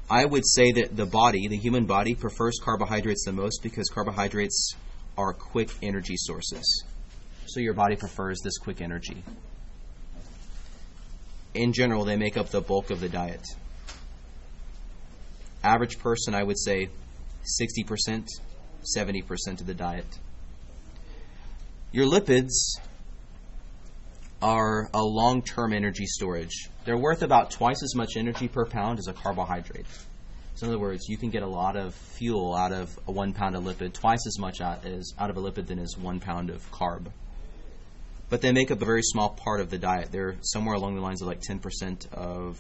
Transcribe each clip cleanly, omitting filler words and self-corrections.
I would say that the human body, prefers carbohydrates the most because carbohydrates are quick energy sources. So your body prefers this quick energy. In general, they make up the bulk of the diet. Average person, I would say 60%, 70% of the diet. Your lipids are a long-term energy storage. They're worth about twice as much energy per pound as a carbohydrate. So in other words, you can get a lot of fuel out of a 1 pound of lipid, twice as much out of a lipid than is 1 pound of carb. But they make up a very small part of the diet. They're somewhere along the lines of like 10% of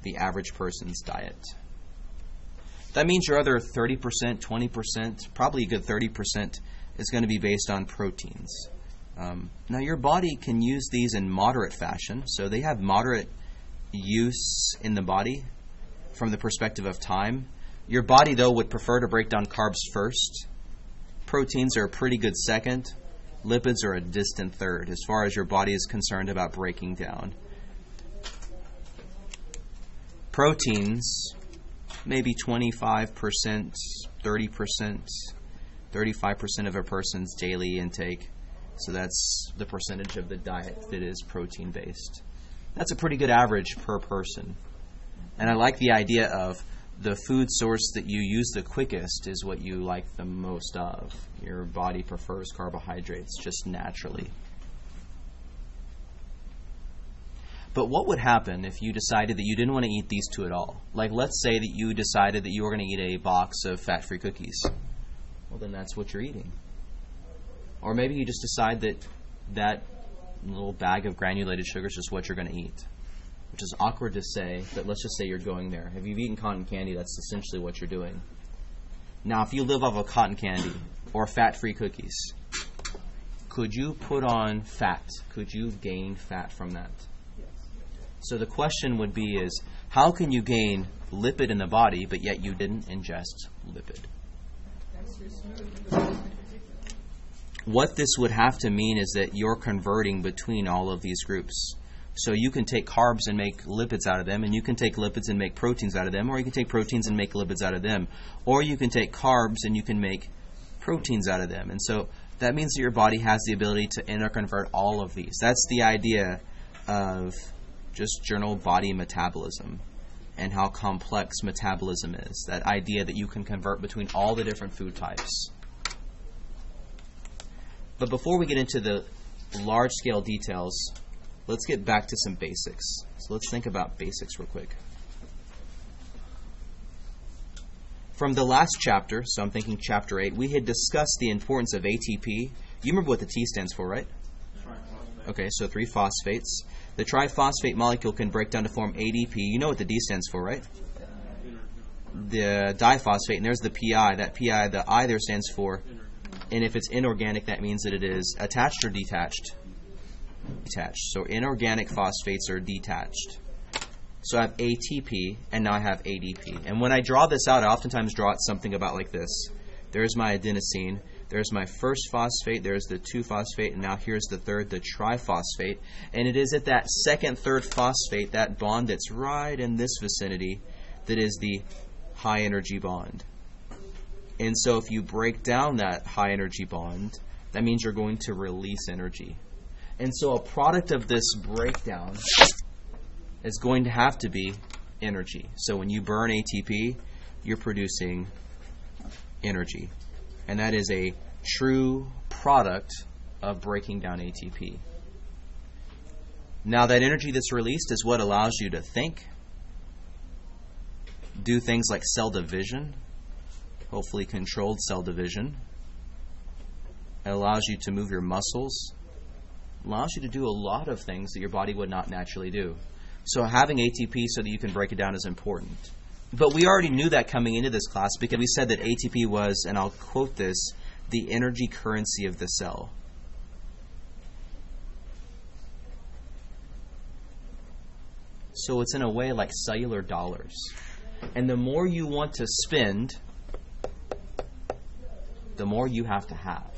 the average person's diet. That means your other 30%, 20%, probably a good 30% is going to be based on proteins. Now your body can use these in moderate fashion, so they have moderate use in the body from the perspective of time. Your body, though, would prefer to break down carbs first. Proteins are a pretty good second. Lipids are a distant third as far as your body is concerned about breaking down. Proteins, maybe 25%, 30%, 35% of a person's daily intake. So that's the percentage of the diet that is protein-based. That's a pretty good average per person. And I like the idea of the food source that you use the quickest is what you like the most of. Your body prefers carbohydrates just naturally. But what would happen if you decided that you didn't want to eat these two at all? Like, let's say that you decided that you were going to eat a box of fat-free cookies. Well, then that's what you're eating. Or maybe you just decide that little bag of granulated sugar is just what you're going to eat. Which is awkward to say, but let's just say you're going there. If you've eaten cotton candy, that's essentially what you're doing. Now, if you live off of cotton candy or fat-free cookies, could you put on fat? Could you gain fat from that? So the question would be is, how can you gain lipid in the body, but yet you didn't ingest lipid? What this would have to mean is that you're converting between all of these groups. So you can take carbs and make lipids out of them, and you can take lipids and make proteins out of them, or you can take proteins and make lipids out of them, or you can take carbs and you can make proteins out of them. And so that means that your body has the ability to interconvert all of these. That's the idea of just general body metabolism and how complex metabolism is. That idea that you can convert between all the different food types. But before we get into the large-scale details, let's get back to some basics. So let's think about basics real quick. From the last chapter, so I'm thinking chapter 8, we had discussed the importance of ATP. You remember what the T stands for, right? Triphosphate. Okay, so 3 phosphates. The triphosphate molecule can break down to form ADP. You know what the D stands for, right? The diphosphate, and there's the PI. That PI, the I there stands for, and if it's inorganic, that means that it is attached or detached? Detached. So inorganic phosphates are detached. So I have ATP, and now I have ADP. And when I draw this out, I oftentimes draw it something about like this. There's my adenosine. There's my first phosphate. There's the 2-phosphate. And now here's the third, the triphosphate. And it is at that second, third phosphate, that bond that's right in this vicinity, that is the high energy bond. And so if you break down that high energy bond, that means you're going to release energy. And so a product of this breakdown is going to have to be energy. So when you burn ATP, you're producing energy. And that is a true product of breaking down ATP. Now that energy that's released is what allows you to think, do things like cell division, hopefully controlled cell division. It allows you to move your muscles. Allows you to do a lot of things that your body would not naturally do. So having ATP so that you can break it down is important. But we already knew that coming into this class because we said that ATP was, and I'll quote this, the energy currency of the cell. So it's in a way like cellular dollars. And the more you want to spend, the more you have to have.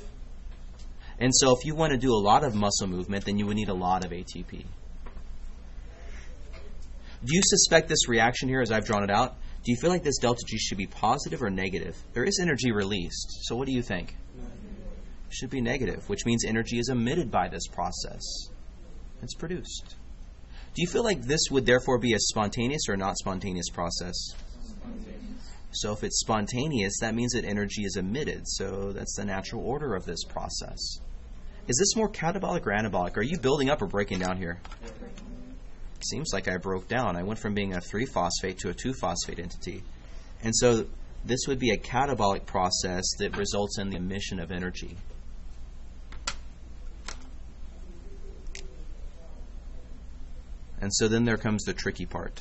And so if you want to do a lot of muscle movement, then you would need a lot of ATP. Do you suspect this reaction here as I've drawn it out? Do you feel like this delta G should be positive or negative? There is energy released, so what do you think? It should be negative, which means energy is emitted by this process. It's produced. Do you feel like this would therefore be a spontaneous or not spontaneous process? So if it's spontaneous, that means that energy is emitted, so that's the natural order of this process. Is this more catabolic or anabolic? Are you building up or breaking down here? Seems like I broke down. I went from being a 3-phosphate to a 2-phosphate entity. And so this would be a catabolic process that results in the emission of energy. And so then there comes the tricky part.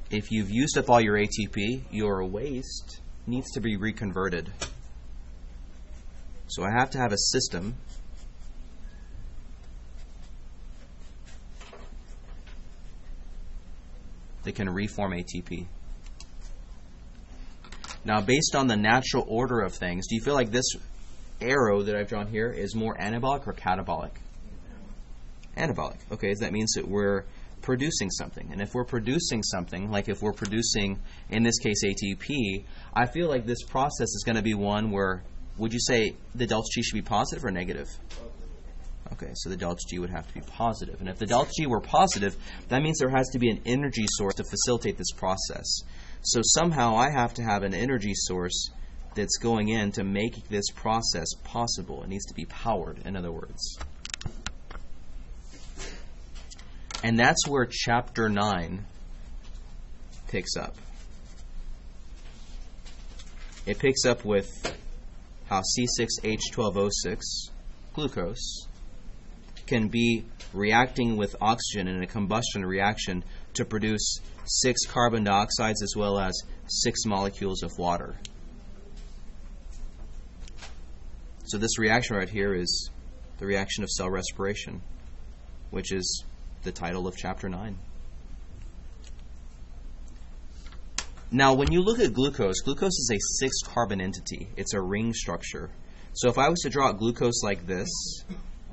If you've used up all your ATP, your waste needs to be reconverted. So I have to have a system that can reform ATP. Now, based on the natural order of things, do you feel like this arrow that I've drawn here is more anabolic or catabolic? Anabolic. Okay, that means that we're producing something. And if we're producing something, like if we're producing, in this case, ATP, I feel like this process is going to be one where, would you say the delta G should be positive or negative? Okay, so the delta G would have to be positive. And if the delta G were positive, that means there has to be an energy source to facilitate this process. So somehow I have to have an energy source that's going in to make this process possible. It needs to be powered, in other words. And that's where chapter 9 picks up. It picks up with how C6H12O6, glucose, can be reacting with oxygen in a combustion reaction to produce 6 carbon dioxides as well as 6 molecules of water. So this reaction right here is the reaction of cell respiration, which is the title of chapter 9. Now, when you look at glucose, glucose is a 6-carbon entity. It's a ring structure. So if I was to draw glucose like this,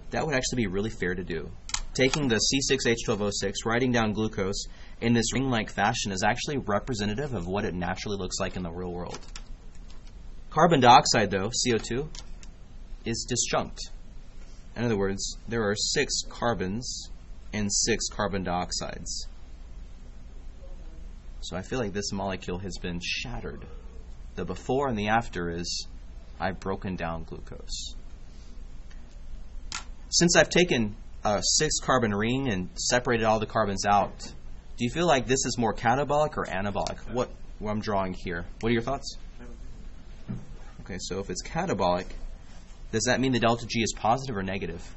that would actually be really fair to do. Taking the C6H12O6, writing down glucose in this ring-like fashion is actually representative of what it naturally looks like in the real world. Carbon dioxide, though, CO2, is disjunct. In other words, there are 6 carbons and 6 carbon dioxides. So I feel like this molecule has been shattered. The before and the after is I've broken down glucose. Since I've taken a 6-carbon ring and separated all the carbons out, do you feel like this is more catabolic or anabolic? What I'm drawing here. What are your thoughts? Okay, so if it's catabolic, does that mean the delta G is positive or negative?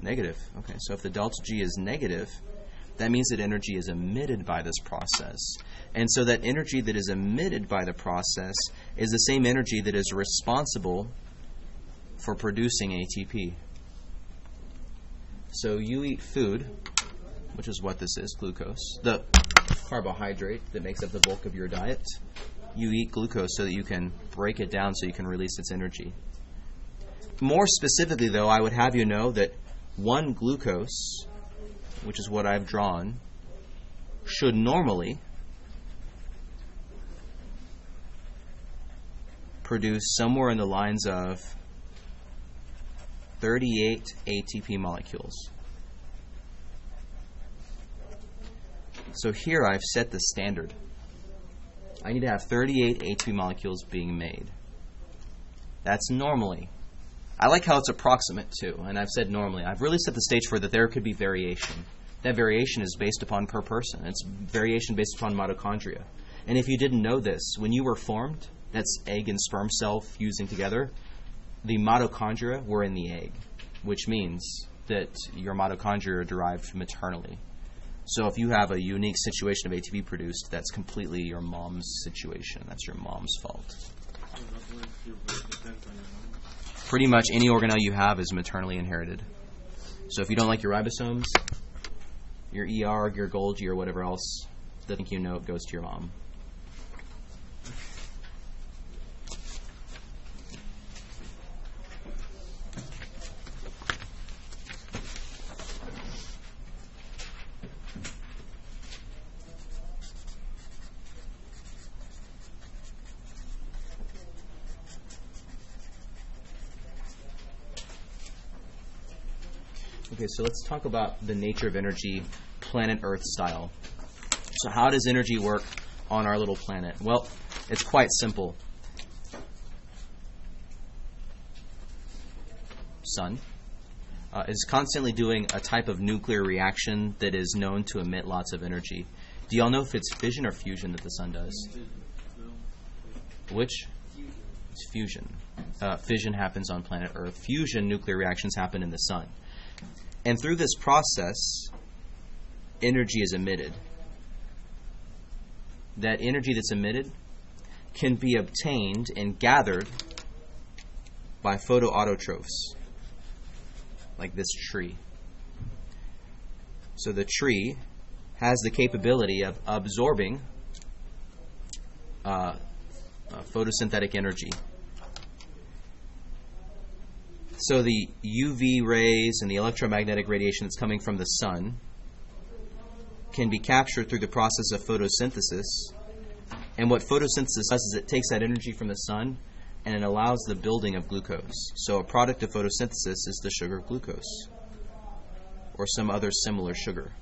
Negative. Okay, so if the delta G is negative, that means that energy is emitted by this process. And so that energy that is emitted by the process is the same energy that is responsible for producing ATP. So you eat food, which is what this is, glucose, the carbohydrate that makes up the bulk of your diet. You eat glucose so that you can break it down so you can release its energy. More specifically, though, I would have you know that 1 glucose, which is what I've drawn, should normally produce somewhere in the lines of 38 ATP molecules. So here I've set the standard. I need to have 38 ATP molecules being made. That's normally. I like how it's approximate too, and I've said normally. I've really set the stage for that there could be variation. That variation is based upon per person. It's variation based upon mitochondria. And if you didn't know this, when you were formed, that's egg and sperm cell fusing together, the mitochondria were in the egg, which means that your mitochondria are derived maternally. So if you have a unique situation of ATP produced, that's completely your mom's situation. That's your mom's fault. Pretty much any organelle you have is maternally inherited. So if you don't like your ribosomes, your ER, your Golgi, or whatever else, the thank you note goes to your mom. Okay, so let's talk about the nature of energy, planet Earth style. So how does energy work on our little planet? Well, it's quite simple. Sun is constantly doing a type of nuclear reaction that is known to emit lots of energy. Do y'all know if it's fission or fusion that the sun does? Which? It's fusion. Fission happens on planet Earth. Fusion, nuclear reactions, happen in the sun. And through this process, energy is emitted. That energy that's emitted can be obtained and gathered by photoautotrophs, like this tree. So the tree has the capability of absorbing photosynthetic energy. So the UV rays and the electromagnetic radiation that's coming from the sun can be captured through the process of photosynthesis. And what photosynthesis does is it takes that energy from the sun and it allows the building of glucose. So a product of photosynthesis is the sugar glucose, or some other similar sugar.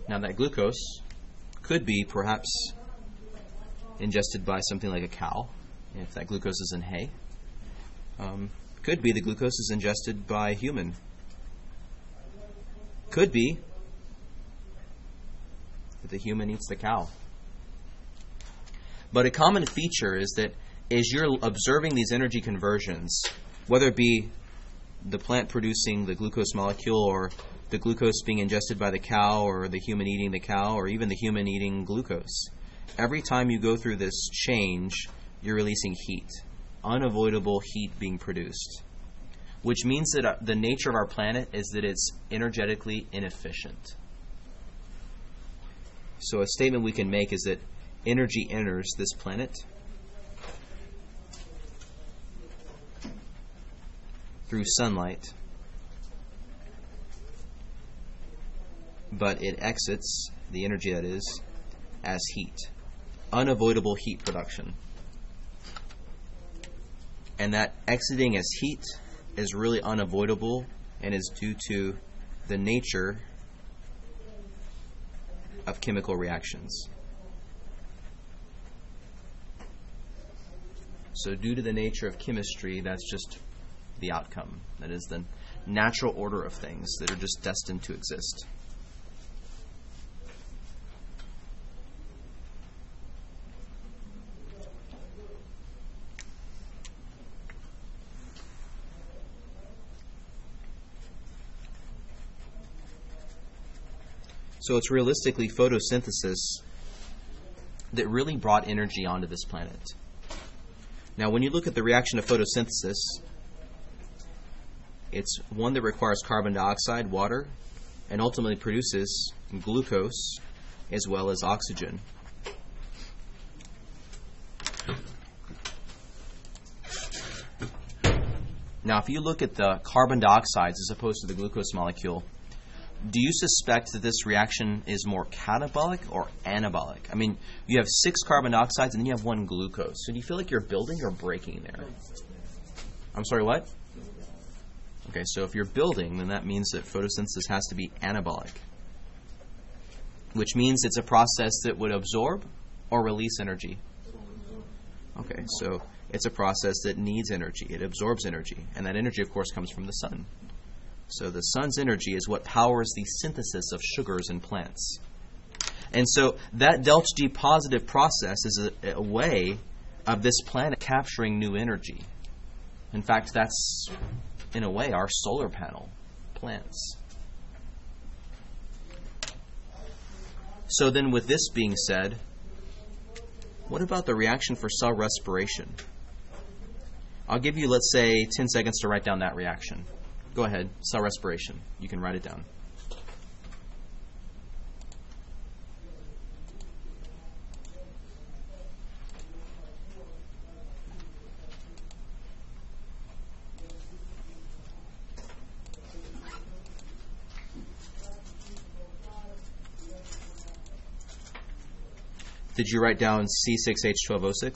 Now that glucose could be perhaps ingested by something like a cow, if that glucose is in hay. Could be the glucose is ingested by a human. Could be that the human eats the cow. But a common feature is that as you're observing these energy conversions, whether it be the plant producing the glucose molecule, or the glucose being ingested by the cow, or the human eating the cow, or even the human eating glucose, every time you go through this change, you're releasing heat, unavoidable heat being produced, which means that the nature of our planet is that it's energetically inefficient. So a statement we can make is that energy enters this planet through sunlight, but it exits, the energy that is, as heat. Unavoidable heat production. And that exiting as heat is really unavoidable and is due to the nature of chemical reactions. So due to the nature of chemistry, that's just the outcome. That is the natural order of things that are just destined to exist. So it's realistically photosynthesis that really brought energy onto this planet. Now, when you look at the reaction of photosynthesis, it's one that requires carbon dioxide, water, and ultimately produces glucose as well as oxygen. Now, if you look at the carbon dioxides as opposed to the glucose molecule, do you suspect that this reaction is more catabolic or anabolic? I mean, you have 6 carbon dioxides and then you have 1 glucose. So do you feel like you're building or breaking there? I'm sorry, what? Okay, so if you're building, then that means that photosynthesis has to be anabolic, which means it's a process that would absorb or release energy. Okay, so it's a process that needs energy. It absorbs energy, and that energy, of course, comes from the sun. So the sun's energy is what powers the synthesis of sugars in plants. And so that delta G positive process is a way of this planet capturing new energy. In fact, that's, in a way, our solar panel, plants. So then with this being said, what about the reaction for cell respiration? I'll give you, let's say, 10 seconds to write down that reaction. Go ahead, cell respiration. You can write it down. Did you write down C6H12O6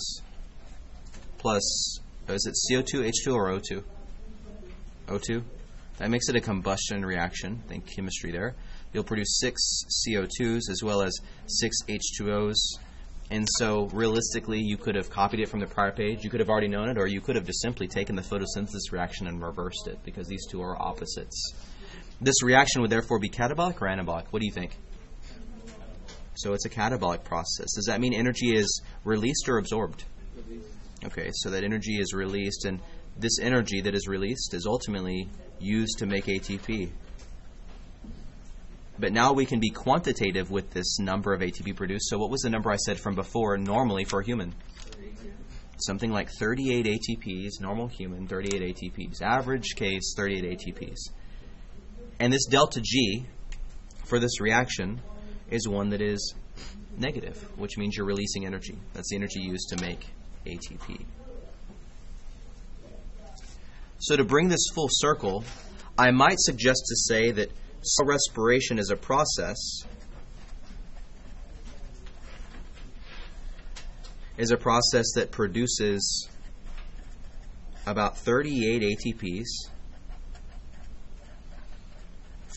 plus, is it CO2, H2, or O2? O2. That makes it a combustion reaction. Think chemistry there. You'll produce 6 CO2s as well as 6 H2Os. And so realistically, you could have copied it from the prior page. You could have already known it, or you could have just simply taken the photosynthesis reaction and reversed it, because these two are opposites. This reaction would therefore be catabolic or anabolic? What do you think? So it's a catabolic process. Does that mean energy is released or absorbed? Okay, so that energy is released, and this energy that is released is ultimately used to make ATP. But now we can be quantitative with this number of ATP produced. So what was the number I said from before normally for a human? Something like 38 ATPs, normal human, 38 ATPs. Average case, 38 ATPs. And this delta G for this reaction is one that is negative, which means you're releasing energy. That's the energy used to make ATP. So to bring this full circle, I might suggest to say that cell respiration is a process that produces about 38 ATPs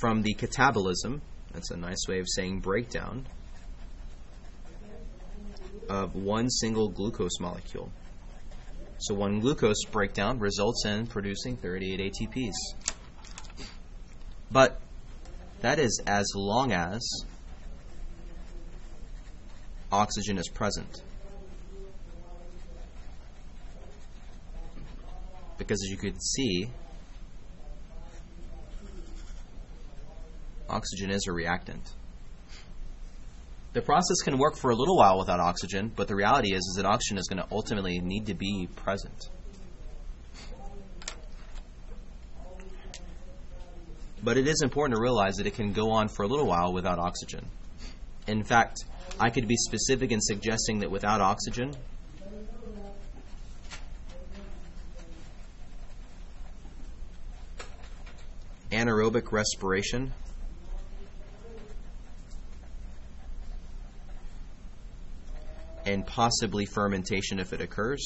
from the catabolism, that's a nice way of saying breakdown, of one single glucose molecule. So one glucose breakdown results in producing 38 ATPs. But that is as long as oxygen is present. Because as you could see, oxygen is a reactant. The process can work for a little while without oxygen, but the reality is that oxygen is going to ultimately need to be present. But it is important to realize that it can go on for a little while without oxygen. In fact, I could be specific in suggesting that without oxygen, anaerobic respiration and possibly fermentation, if it occurs,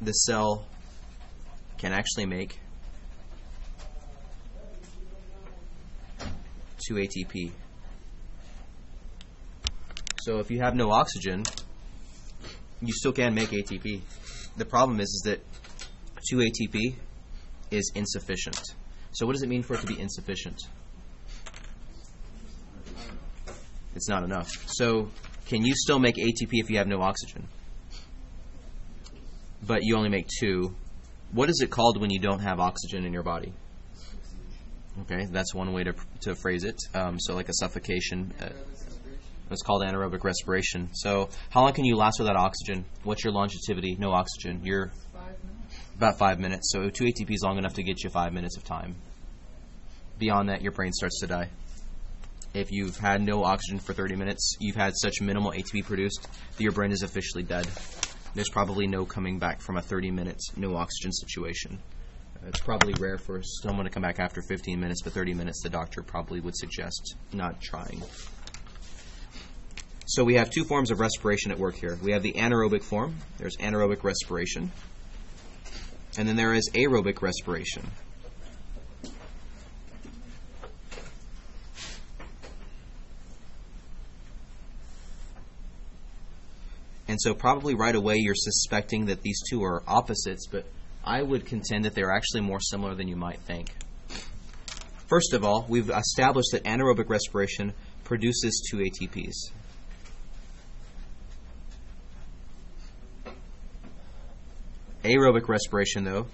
the cell can actually make 2 ATP. So if you have no oxygen, you still can make ATP. The problem is that 2 ATP is insufficient. So what does it mean for it to be insufficient? It's not enough. So can you still make ATP if you have no oxygen? But you only make 2. What is it called when you don't have oxygen in your body? Okay, that's one way to phrase it. So like a suffocation. It's called anaerobic respiration. So how long can you last without oxygen? What's your longevity? No oxygen. You're 5 minutes. About 5 minutes. So 2 ATP is long enough to get you 5 minutes of time. Beyond that, your brain starts to die. If you've had no oxygen for 30 minutes, you've had such minimal ATP produced that your brain is officially dead. There's probably no coming back from a 30 minutes no oxygen situation. It's probably rare for someone to come back after 15 minutes, but 30 minutes the doctor probably would suggest not trying. So we have 2 forms of respiration at work here. We have the anaerobic form. There's anaerobic respiration. And then there is aerobic respiration. And so probably right away you're suspecting that these two are opposites, but I would contend that they're actually more similar than you might think. First of all, we've established that anaerobic respiration produces 2 ATPs. Aerobic respiration, though,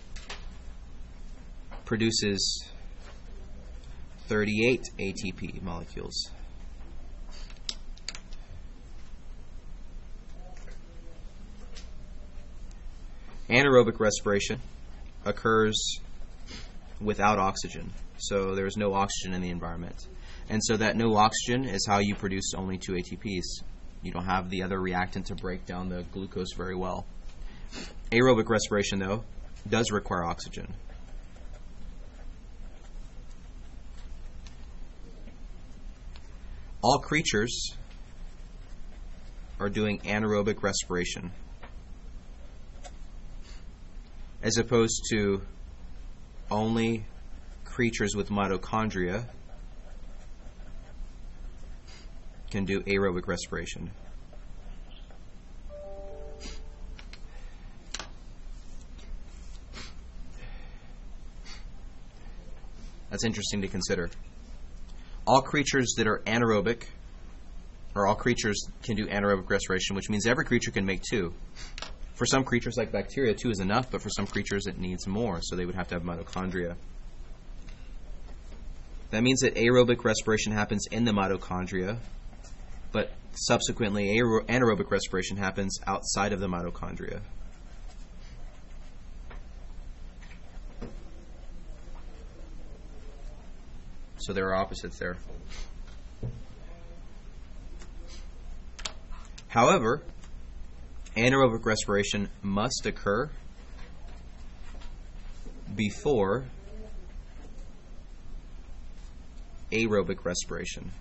produces 38 ATP molecules. Anaerobic respiration occurs without oxygen, so there's no oxygen in the environment. And so that no oxygen is how you produce only 2 ATPs. You don't have the other reactant to break down the glucose very well. Aerobic respiration, though, does require oxygen. All creatures are doing anaerobic respiration, as opposed to only creatures with mitochondria can do aerobic respiration. That's interesting to consider. All creatures that are anaerobic, or all creatures can do anaerobic respiration, which means every creature can make two. For some creatures like bacteria, two is enough, but for some creatures it needs more, so they would have to have mitochondria. That means that aerobic respiration happens in the mitochondria, but subsequently anaerobic respiration happens outside of the mitochondria. So there are opposites there. However, anaerobic respiration must occur before aerobic respiration.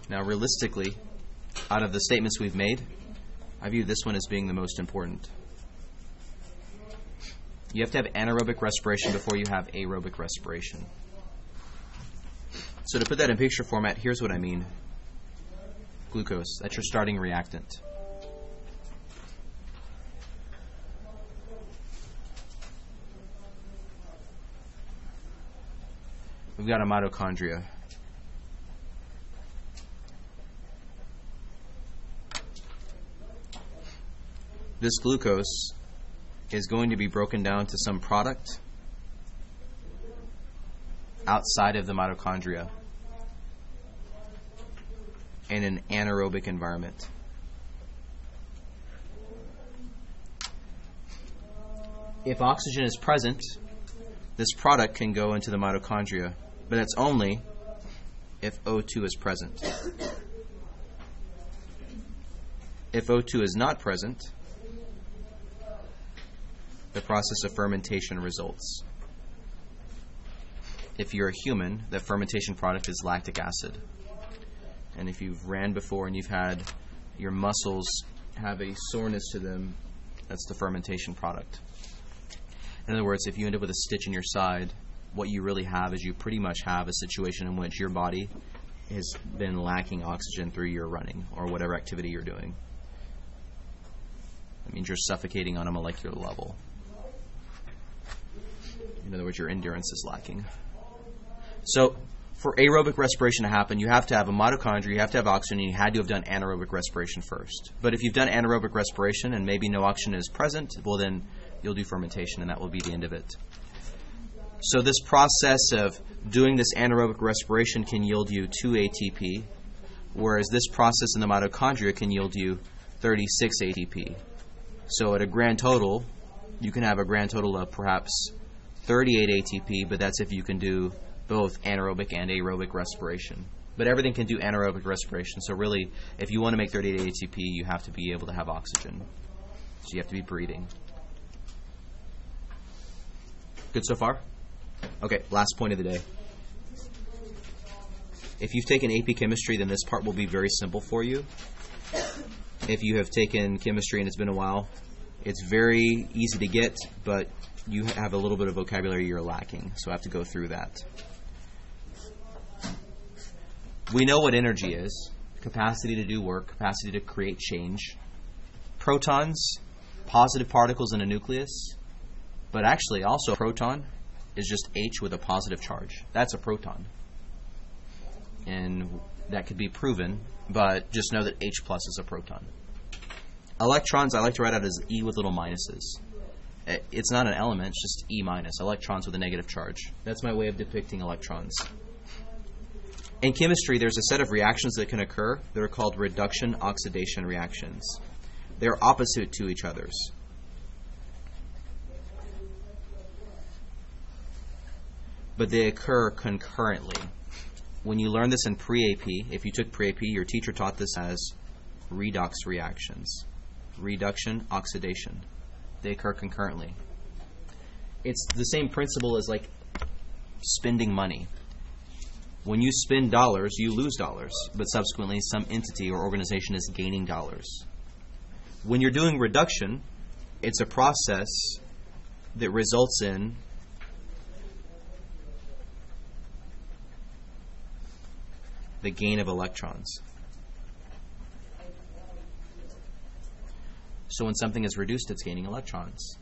Now, realistically, out of the statements we've made, I view this one as being the most important. You have to have anaerobic respiration before you have aerobic respiration. So to put that in picture format, here's what I mean. Glucose, that's your starting reactant. We've got a mitochondria. This glucose is going to be broken down to some product outside of the mitochondria in an anaerobic environment. If oxygen is present, this product can go into the mitochondria, but that's only if O2 is present. If O2 is not present, the process of fermentation results. If you're a human, that fermentation product is lactic acid. And if you've ran before and you've had your muscles have a soreness to them, that's the fermentation product. In other words, if you end up with a stitch in your side, what you really have is you pretty much have a situation in which your body has been lacking oxygen through your running or whatever activity you're doing. That means you're suffocating on a molecular level. In other words, your endurance is lacking. So, for aerobic respiration to happen, you have to have a mitochondria, you have to have oxygen, and you had to have done anaerobic respiration first. But if you've done anaerobic respiration and maybe no oxygen is present, well then you'll do fermentation, and that will be the end of it. So this process of doing this anaerobic respiration can yield you 2 ATP, whereas this process in the mitochondria can yield you 36 ATP. So at a grand total, you can have a grand total of perhaps 38 ATP, but that's if you can do both anaerobic and aerobic respiration. But everything can do anaerobic respiration, so really, if you want to make 38 ATP, you have to be able to have oxygen. So you have to be breathing. Good so far? Okay, last point of the day. If you've taken AP Chemistry, then this part will be very simple for you. If you have taken chemistry and it's been a while, it's very easy to get, but you have a little bit of vocabulary you're lacking, so I have to go through that. We know what energy is: capacity to do work, capacity to create change. Protons, positive particles in a nucleus, but actually also a proton is just H with a positive charge. That's a proton. And that could be proven, but just know that H plus is a proton. Electrons, I like to write out as E with little minuses. It's not an element, it's just E minus. Electrons with a negative charge. That's my way of depicting electrons. In chemistry, there's a set of reactions that can occur that are called reduction-oxidation reactions. They're opposite to each other's. But they occur concurrently. When you learn this in pre-AP, if you took pre-AP, your teacher taught this as redox reactions. reduction, oxidation. They occur concurrently. It's the same principle as like spending money. When you spend dollars, you lose dollars, but subsequently some entity or organization is gaining dollars. When you're doing reduction, it's a process that results in the gain of electrons. So when something is reduced, it's gaining electrons.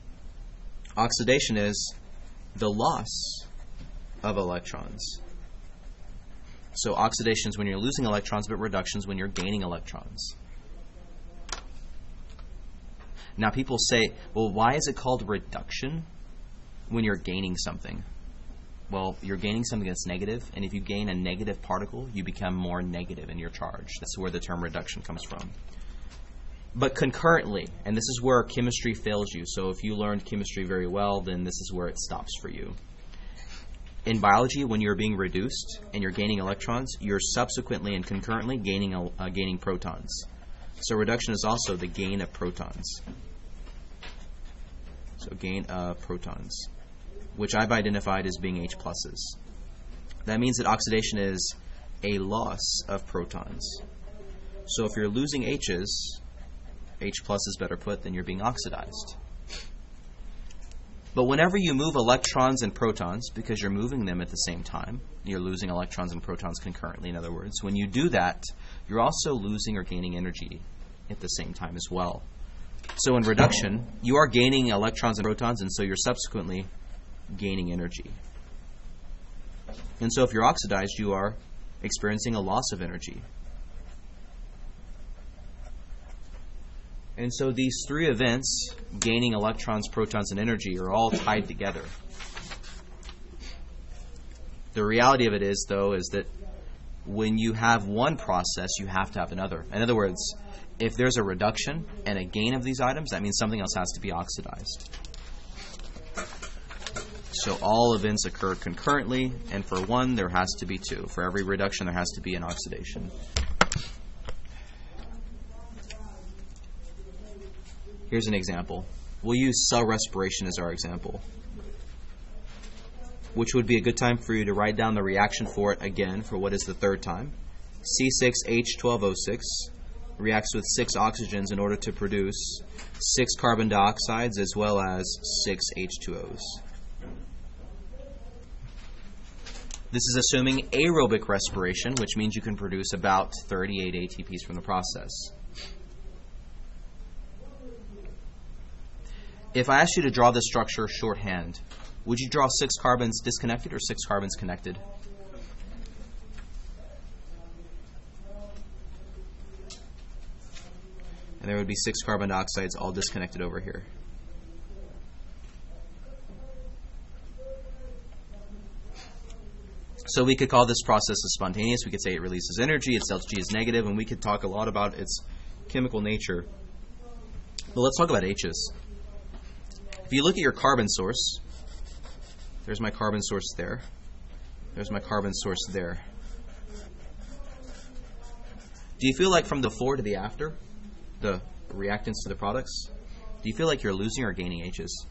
Oxidation is the loss of electrons. So oxidation is when you're losing electrons, but reduction is when you're gaining electrons. Now people say, well, why is it called reduction when you're gaining something? Well, you're gaining something that's negative, and if you gain a negative particle, you become more negative in your charge. That's where the term reduction comes from. But concurrently, and this is where chemistry fails you. So if you learned chemistry very well, then this is where it stops for you. In biology, when you're being reduced and you're gaining electrons, you're subsequently and concurrently gaining protons. So reduction is also the gain of protons. So gain of protons, which I've identified as being H pluses. That means that oxidation is a loss of protons. So if you're losing H's, H plus is better put, then you're being oxidized. But whenever you move electrons and protons, because you're moving them at the same time, you're losing electrons and protons concurrently, in other words, when you do that, you're also losing or gaining energy at the same time as well. So in reduction, you are gaining electrons and protons, and so you're subsequently gaining energy. And so if you're oxidized, you are experiencing a loss of energy. And so these three events, gaining electrons, protons, and energy, are all tied together. The reality of it is, though, is that when you have one process, you have to have another. In other words, if there's a reduction and a gain of these items, that means something else has to be oxidized. So all events occur concurrently, and for one, there has to be two. For every reduction, there has to be an oxidation. Here's an example. We'll use cell respiration as our example, which would be a good time for you to write down the reaction for it again for what is the third time. C6H12O6 reacts with 6 oxygens in order to produce 6 carbon dioxides as well as 6 H2Os. This is assuming aerobic respiration, which means you can produce about 38 ATPs from the process. If I asked you to draw this structure shorthand, would you draw 6 carbons disconnected or 6 carbons connected? And there would be 6 carbon dioxides all disconnected over here. So we could call this process as spontaneous. We could say it releases energy, its delta G is negative, and we could talk a lot about its chemical nature. But let's talk about H's. If you look at your carbon source, there's my carbon source there. There's my carbon source there. Do you feel like from the before to the after, the reactants to the products, do you feel like you're losing or gaining H's?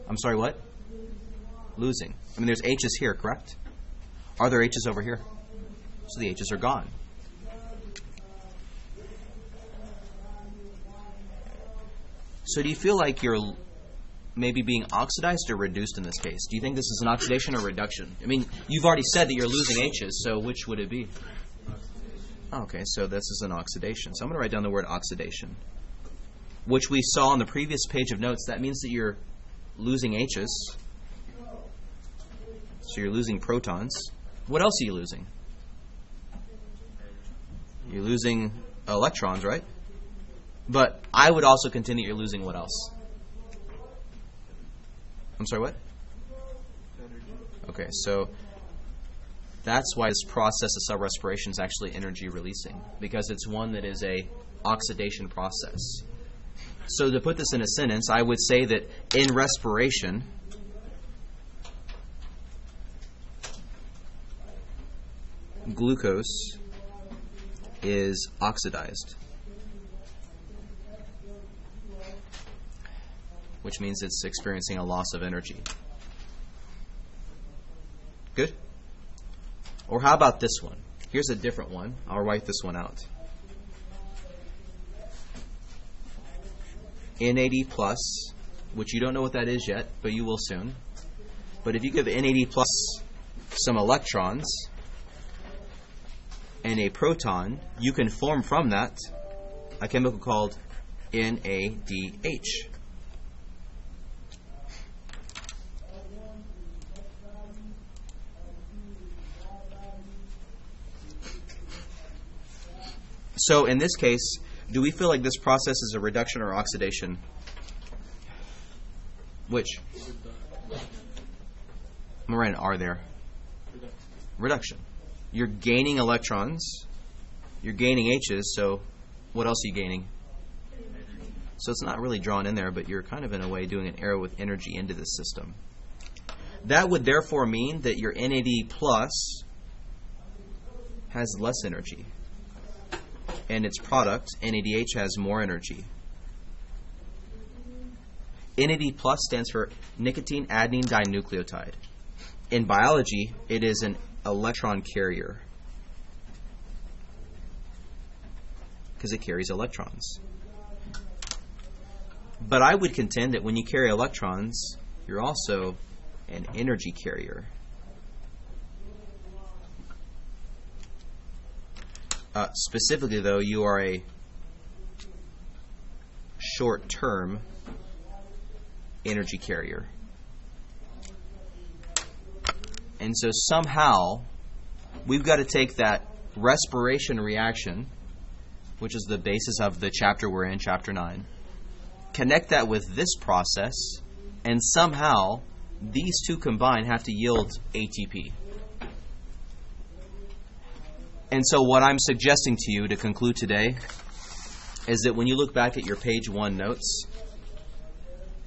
I'm sorry, what? Losing. I mean, there's H's here, correct? Are there H's over here? So the H's are gone. So do you feel like you're maybe being oxidized or reduced in this case? Do you think this is an oxidation or reduction? I mean, you've already said that you're losing H's, so which would it be? Okay, so this is an oxidation. So I'm going to write down the word oxidation, which we saw on the previous page of notes. That means that you're losing H's. So you're losing protons. What else are you losing? You're losing electrons, right? But I would also contend that you're losing what else? I'm sorry, what? Okay, so that's why this process of cell respiration is actually energy releasing, because it's one that is a oxidation process. So to put this in a sentence, I would say that in respiration, glucose is oxidized. which means it's experiencing a loss of energy. Good? Or how about this one? Here's a different one. I'll write this one out. NAD plus, which you don't know what that is yet, but you will soon. But if you give NAD plus some electrons and a proton, you can form from that a chemical called NADH. So in this case, do we feel like this process is a reduction or oxidation? Which? I'm going to write an R there. Reduction. You're gaining electrons. You're gaining H's, so what else are you gaining? So it's not really drawn in there, but you're kind of in a way doing an arrow with energy into the system. That would therefore mean that your NAD plus has less energy. And its product, NADH, has more energy. NAD plus stands for nicotine adenine dinucleotide. In biology, it is an electron carrier because it carries electrons. But I would contend that when you carry electrons, you're also an energy carrier. Specifically, though, you are a short-term energy carrier. And so somehow, we've got to take that respiration reaction, which is the basis of the chapter we're in, chapter 9, connect that with this process, and somehow these two combined have to yield ATP. And so what I'm suggesting to you to conclude today is that when you look back at your page 1 notes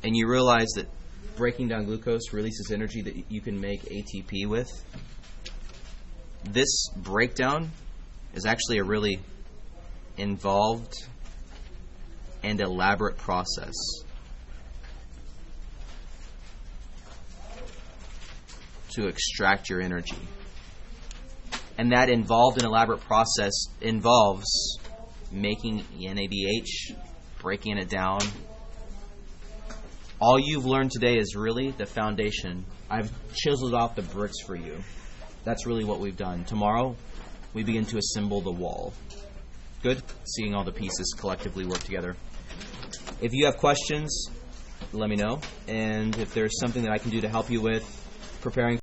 and you realize that breaking down glucose releases energy that you can make ATP with, this breakdown is actually a really involved and elaborate process. To extract your energy. And that involved and elaborate process involves making NADH, breaking it down. All you've learned today is really the foundation. I've chiseled off the bricks for you. That's really what we've done. Tomorrow, we begin to assemble the wall. Good? Seeing all the pieces collectively work together. If you have questions, let me know. And if there's something that I can do to help you with preparing